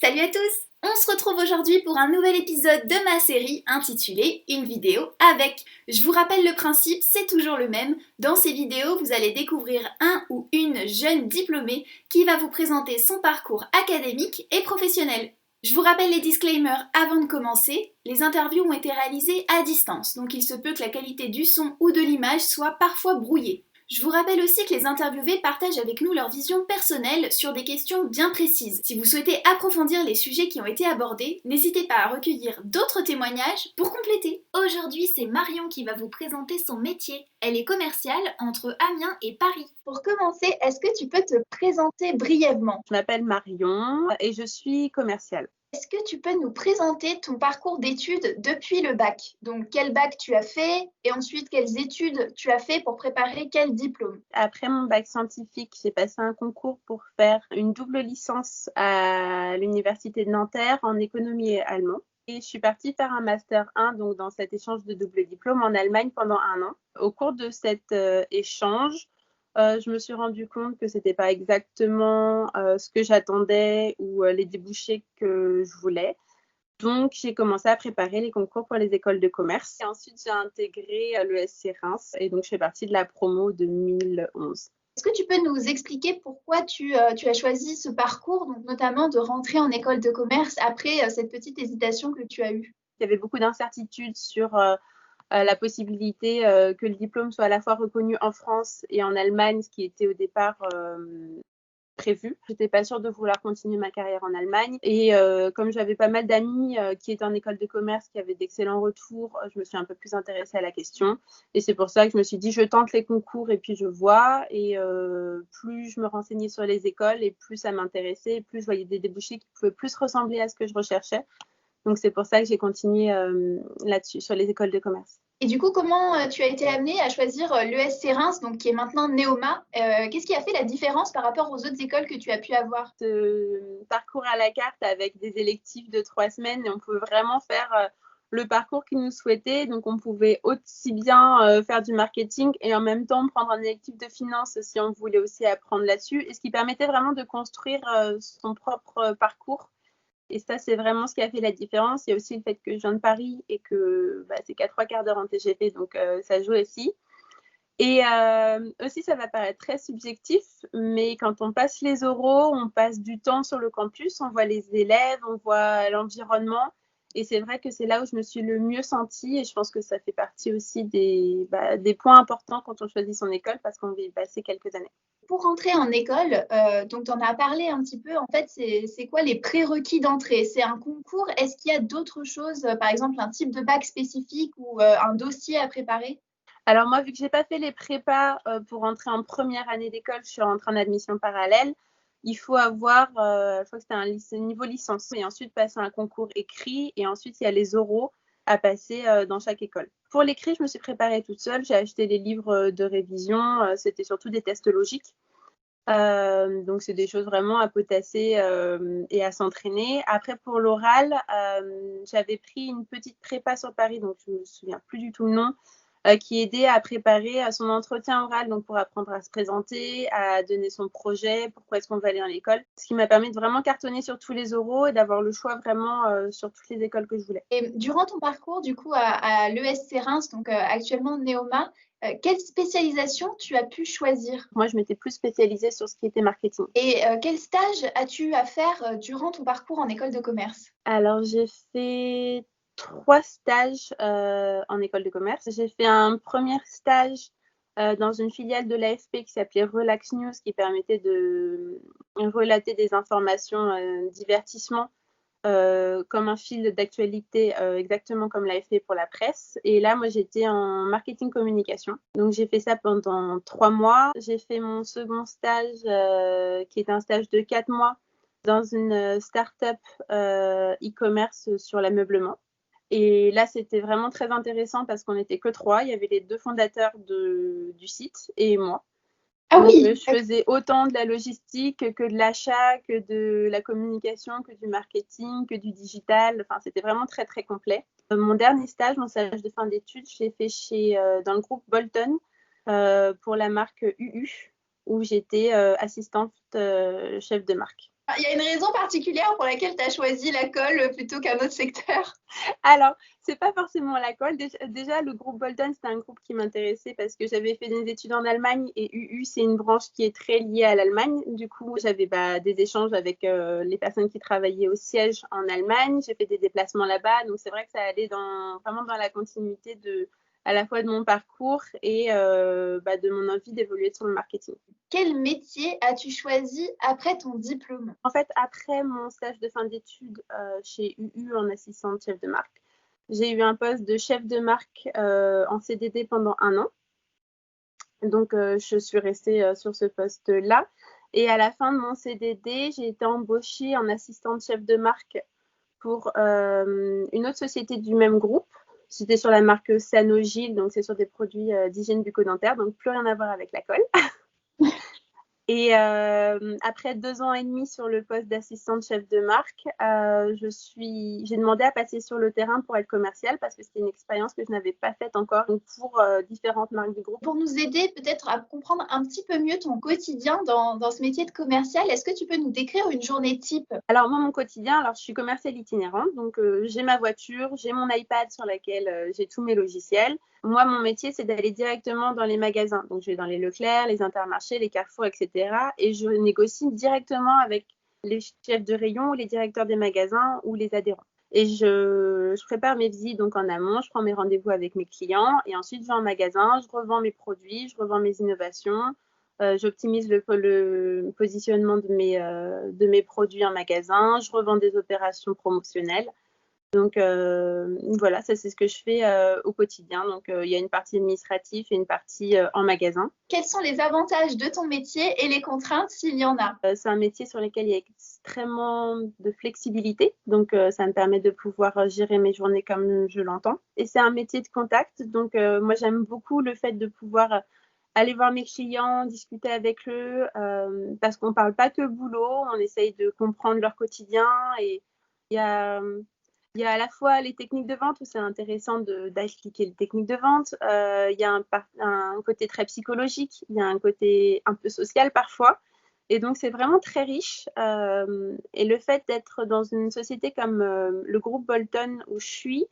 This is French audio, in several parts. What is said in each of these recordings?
Salut à tous! On se retrouve aujourd'hui pour un nouvel épisode de ma série intitulée Une vidéo avec. Je vous rappelle le principe, c'est toujours le même. Dans ces vidéos, vous allez découvrir un ou une jeune diplômée qui va vous présenter son parcours académique et professionnel. Je vous rappelle les disclaimers avant de commencer. Les interviews ont été réalisées à distance, donc il se peut que la qualité du son ou de l'image soit parfois brouillée. Je vous rappelle aussi que les interviewés partagent avec nous leur vision personnelle sur des questions bien précises. Si vous souhaitez approfondir les sujets qui ont été abordés, n'hésitez pas à recueillir d'autres témoignages pour compléter. Aujourd'hui, c'est Marion qui va vous présenter son métier. Elle est commerciale entre Amiens et Paris. Pour commencer, est-ce que tu peux te présenter brièvement? Je m'appelle Marion et je suis commerciale. Est-ce que tu peux nous présenter ton parcours d'études depuis le bac? Donc, quel bac tu as fait et ensuite quelles études tu as fait pour préparer quel diplôme? Après mon bac scientifique, j'ai passé un concours pour faire une double licence à l'université de Nanterre en économie et allemand. Et je suis partie faire un master 1, donc dans cet échange de double diplôme en Allemagne pendant 1 an. Au cours de cet échange, je me suis rendu compte que c'était pas exactement ce que j'attendais ou les débouchés que je voulais. Donc, j'ai commencé à préparer les concours pour les écoles de commerce. Et ensuite, j'ai intégré l'ESC Reims. Et donc, je fais partie de la promo 2011. Est-ce que tu peux nous expliquer pourquoi tu as choisi ce parcours, donc notamment de rentrer en école de commerce après cette petite hésitation que tu as eue? Il y avait beaucoup d'incertitudes sur la possibilité que le diplôme soit à la fois reconnu en France et en Allemagne, ce qui était au départ prévu. J'étais pas sûre de vouloir continuer ma carrière en Allemagne et comme j'avais pas mal d'amis qui étaient en école de commerce, qui avaient d'excellents retours, je me suis un peu plus intéressée à la question et c'est pour ça que je me suis dit je tente les concours et puis je vois et plus je me renseignais sur les écoles et plus ça m'intéressait, plus je voyais des débouchés qui pouvaient plus ressembler à ce que je recherchais. Donc c'est pour ça que j'ai continué là-dessus, sur les écoles de commerce. Et du coup, comment tu as été amenée à choisir l'ESC Reims, donc qui est maintenant Neoma? Qu'est-ce qui a fait la différence par rapport aux autres écoles que tu as pu avoir? Ce parcours à la carte avec des électifs de 3 semaines et on pouvait vraiment faire le parcours qu'ils nous souhaitaient. Donc, on pouvait aussi bien faire du marketing et en même temps prendre un électif de finance si on voulait aussi apprendre là-dessus. Et ce qui permettait vraiment de construire son propre parcours. Et ça, c'est vraiment ce qui a fait la différence. Il y a aussi le fait que je viens de Paris et que c'est qu'à 3/4 d'heure en TGV, donc ça joue aussi. Et aussi, ça va paraître très subjectif, mais quand on passe les oraux, on passe du temps sur le campus, on voit les élèves, on voit l'environnement. Et c'est vrai que c'est là où je me suis le mieux sentie et je pense que ça fait partie aussi des points importants quand on choisit son école parce qu'on va y passer quelques années. Pour rentrer en école, donc tu en as parlé un petit peu, en fait, c'est quoi les prérequis d'entrée? C'est un concours? Est-ce qu'il y a d'autres choses, par exemple un type de bac spécifique ou un dossier à préparer? Alors moi, vu que j'ai pas fait les prépas pour rentrer en première année d'école, je suis rentrée en admission parallèle. Il faut avoir, je crois que c'était un niveau licence et ensuite passer un concours écrit et ensuite il y a les oraux à passer dans chaque école. Pour l'écrit, je me suis préparée toute seule. J'ai acheté des livres de révision. C'était surtout des tests logiques. Donc c'est des choses vraiment à potasser et à s'entraîner. Après pour l'oral, j'avais pris une petite prépa sur Paris, donc je me souviens plus du tout le nom, qui aidait à préparer son entretien oral, donc pour apprendre à se présenter, à donner son projet, pourquoi est-ce qu'on va aller dans l'école. Ce qui m'a permis de vraiment cartonner sur tous les oraux et d'avoir le choix vraiment sur toutes les écoles que je voulais. Et durant ton parcours, du coup, à l'ESC Reims, donc actuellement Neoma, quelle spécialisation tu as pu choisir? Moi, je m'étais plus spécialisée sur ce qui était marketing. Et quel stage as-tu à faire durant ton parcours en école de commerce? Alors, j'ai fait 3 stages en école de commerce. J'ai fait un premier stage dans une filiale de l'AFP qui s'appelait Relax News, qui permettait de relater des informations divertissement comme un fil d'actualité, exactement comme l'AFP pour la presse. Et là, moi, j'étais en marketing communication. Donc, j'ai fait ça pendant 3 mois. J'ai fait mon second stage qui est un stage de 4 mois dans une start-up e-commerce sur l'ameublement. Et là, c'était vraiment très intéressant parce qu'on n'était que 3. Il y avait les 2 fondateurs du site et moi. Ah Donc, oui, je faisais autant de la logistique que de l'achat, que de la communication, que du marketing, que du digital. Enfin, c'était vraiment très, très complet. Mon dernier stage, mon stage de fin d'études, je l'ai fait dans le groupe Bolton pour la marque UU, où j'étais assistante chef de marque. Il y a une raison particulière pour laquelle tu as choisi la colle plutôt qu'un autre secteur? Alors, c'est pas forcément la colle. Déjà, le groupe Bolton, c'était un groupe qui m'intéressait parce que j'avais fait des études en Allemagne et UU, c'est une branche qui est très liée à l'Allemagne. Du coup, j'avais des échanges avec les personnes qui travaillaient au siège en Allemagne. J'ai fait des déplacements là-bas. Donc, c'est vrai que ça allait vraiment dans la continuité à la fois de mon parcours et de mon envie d'évoluer sur le marketing. Quel métier as-tu choisi après ton diplôme? En fait, après mon stage de fin d'études chez UU en assistante chef de marque, j'ai eu un poste de chef de marque en CDD pendant 1 an. Donc, je suis restée sur ce poste-là. Et à la fin de mon CDD, j'ai été embauchée en assistante chef de marque pour une autre société du même groupe. C'était sur la marque Sanogyl, donc c'est sur des produits d'hygiène bucco-dentaire, donc plus rien à voir avec la colle. Et après 2 ans et demi sur le poste d'assistante chef de marque, j'ai demandé à passer sur le terrain pour être commerciale parce que c'était une expérience que je n'avais pas faite encore pour différentes marques du groupe. Pour nous aider peut-être à comprendre un petit peu mieux ton quotidien dans ce métier de commercial, est-ce que tu peux nous décrire une journée type? Alors moi, mon quotidien, je suis commerciale itinérante, donc j'ai ma voiture, j'ai mon iPad sur laquelle j'ai tous mes logiciels. Moi, mon métier, c'est d'aller directement dans les magasins. Donc, je vais dans les Leclerc, les Intermarchés, les Carrefour, etc. Et je négocie directement avec les chefs de rayon, les directeurs des magasins ou les adhérents. Et je prépare mes visites donc en amont, je prends mes rendez-vous avec mes clients et ensuite je vais en magasin, je revends mes produits, je revends mes innovations, j'optimise le positionnement de mes produits en magasin, je revends des opérations promotionnelles. Donc voilà, ça c'est ce que je fais au quotidien. Donc il y a une partie administrative et une partie en magasin. Quels sont les avantages de ton métier et les contraintes s'il y en a? C'est un métier sur lequel il y a extrêmement de flexibilité. Donc ça me permet de pouvoir gérer mes journées comme je l'entends. Et c'est un métier de contact. Donc moi j'aime beaucoup le fait de pouvoir aller voir mes clients, discuter avec eux, parce qu'on ne parle pas que boulot, on essaye de comprendre leur quotidien et il y a il y a à la fois les techniques de vente où c'est intéressant d'expliquer les techniques de vente. Il y a un côté très psychologique, il y a un côté un peu social parfois. Et donc, c'est vraiment très riche. Et le fait d'être dans une société comme le groupe Bolton où je suis,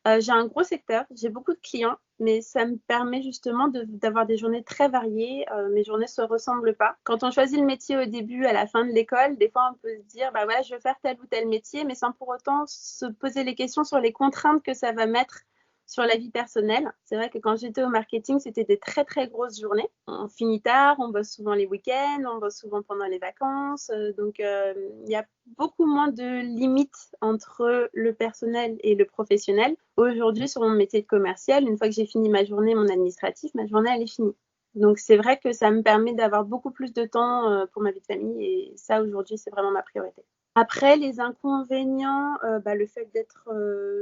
j'ai un gros secteur, j'ai beaucoup de clients, mais ça me permet justement d'avoir des journées très variées. Mes journées ne se ressemblent pas. Quand on choisit le métier au début, à la fin de l'école, des fois on peut se dire, bah voilà, je veux faire tel ou tel métier, mais sans pour autant se poser les questions sur les contraintes que ça va mettre sur la vie personnelle. C'est vrai que quand j'étais au marketing, c'était des très très grosses journées. On finit tard, on bosse souvent les week-ends, on bosse souvent pendant les vacances. Donc il y a beaucoup moins de limites entre le personnel et le professionnel. Aujourd'hui, sur mon métier de commercial, une fois que j'ai fini ma journée, mon administratif, ma journée, elle est finie. Donc, c'est vrai que ça me permet d'avoir beaucoup plus de temps pour ma vie de famille et ça, aujourd'hui, c'est vraiment ma priorité. Après, les inconvénients, le fait d'être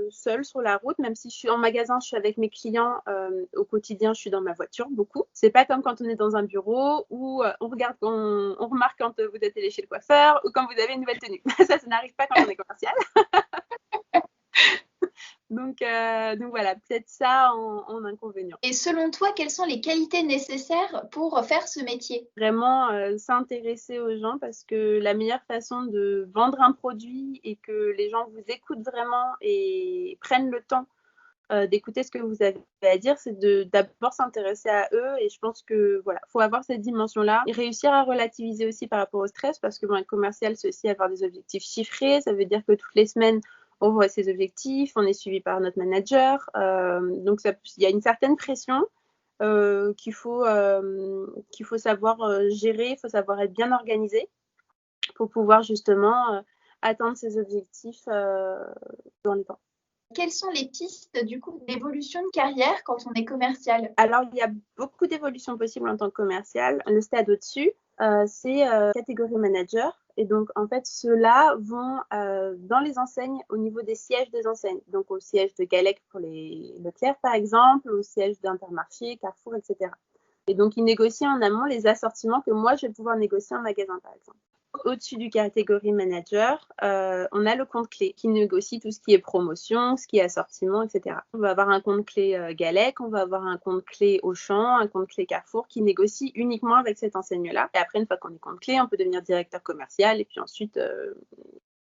seule sur la route, même si je suis en magasin, je suis avec mes clients, au quotidien, je suis dans ma voiture beaucoup. C'est pas comme quand on est dans un bureau où on remarque quand vous êtes allé chez le coiffeur ou quand vous avez une nouvelle tenue. Ça n'arrive pas quand on est commercial. Donc voilà, peut-être ça en inconvénient. Et selon toi, quelles sont les qualités nécessaires pour faire ce métier? Vraiment s'intéresser aux gens parce que la meilleure façon de vendre un produit et que les gens vous écoutent vraiment et prennent le temps d'écouter ce que vous avez à dire, c'est d'abord s'intéresser à eux et je pense que voilà, faut avoir cette dimension-là et réussir à relativiser aussi par rapport au stress parce que être commercial, c'est aussi avoir des objectifs chiffrés, ça veut dire que toutes les semaines, on voit ses objectifs, on est suivi par notre manager, donc il y a une certaine pression qu'il faut savoir gérer, il faut savoir être bien organisé pour pouvoir justement atteindre ses objectifs dans les temps. Quelles sont les pistes du coup d'évolution de carrière quand on est commercial? Alors, il y a beaucoup d'évolutions possibles en tant que commercial. Le stade au-dessus, c'est catégorie manager. Et donc, en fait, ceux-là vont dans les enseignes au niveau des sièges des enseignes. Donc, au siège de Galec pour les Leclerc, par exemple, au siège d'Intermarché, Carrefour, etc. Et donc, ils négocient en amont les assortiments que moi, je vais pouvoir négocier en magasin, par exemple. Au-dessus du catégorie manager, on a le compte clé qui négocie tout ce qui est promotion, ce qui est assortiment, etc. On va avoir un compte clé Galec, on va avoir un compte clé Auchan, un compte clé Carrefour qui négocie uniquement avec cette enseigne-là. Et après, une fois qu'on est compte clé, on peut devenir directeur commercial et puis ensuite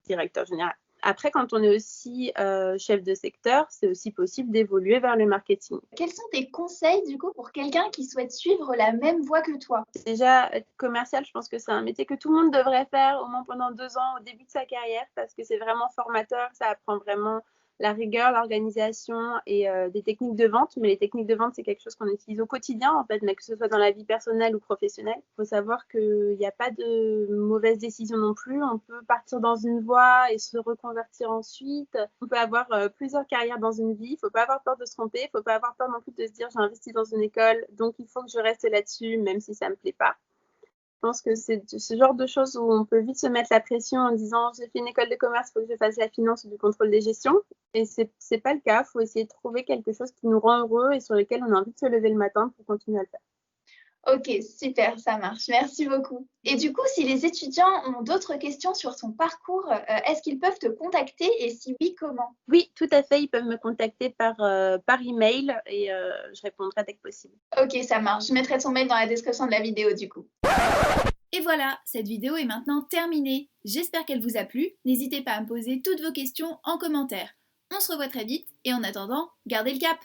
directeur général. Après, quand on est aussi chef de secteur, c'est aussi possible d'évoluer vers le marketing. Quels sont tes conseils du coup pour quelqu'un qui souhaite suivre la même voie que toi? Déjà, être commercial, je pense que c'est un métier que tout le monde devrait faire au moins pendant 2 ans au début de sa carrière parce que c'est vraiment formateur, ça apprend vraiment la rigueur, l'organisation et des techniques de vente. Mais les techniques de vente, c'est quelque chose qu'on utilise au quotidien, en fait, mais que ce soit dans la vie personnelle ou professionnelle. Il faut savoir qu'il n'y a pas de mauvaise décision non plus. On peut partir dans une voie et se reconvertir ensuite. On peut avoir plusieurs carrières dans une vie. Il ne faut pas avoir peur de se tromper. Il ne faut pas avoir peur non plus de se dire j'ai investi dans une école, donc il faut que je reste là-dessus, même si ça ne me plaît pas. Je pense que c'est ce genre de choses où on peut vite se mettre la pression en disant j'ai fait une école de commerce, il faut que je fasse la finance ou du contrôle des gestions. Et c'est pas le cas. Il faut essayer de trouver quelque chose qui nous rend heureux et sur lequel on a envie de se lever le matin pour continuer à le faire. Ok, super, ça marche. Merci beaucoup. Et du coup, si les étudiants ont d'autres questions sur ton parcours, est-ce qu'ils peuvent te contacter et si oui, comment? Oui, tout à fait. Ils peuvent me contacter par email et je répondrai dès que possible. Ok, ça marche. Je mettrai ton mail dans la description de la vidéo du coup. Et voilà, cette vidéo est maintenant terminée. J'espère qu'elle vous a plu. N'hésitez pas à me poser toutes vos questions en commentaire. On se revoit très vite et en attendant, gardez le cap!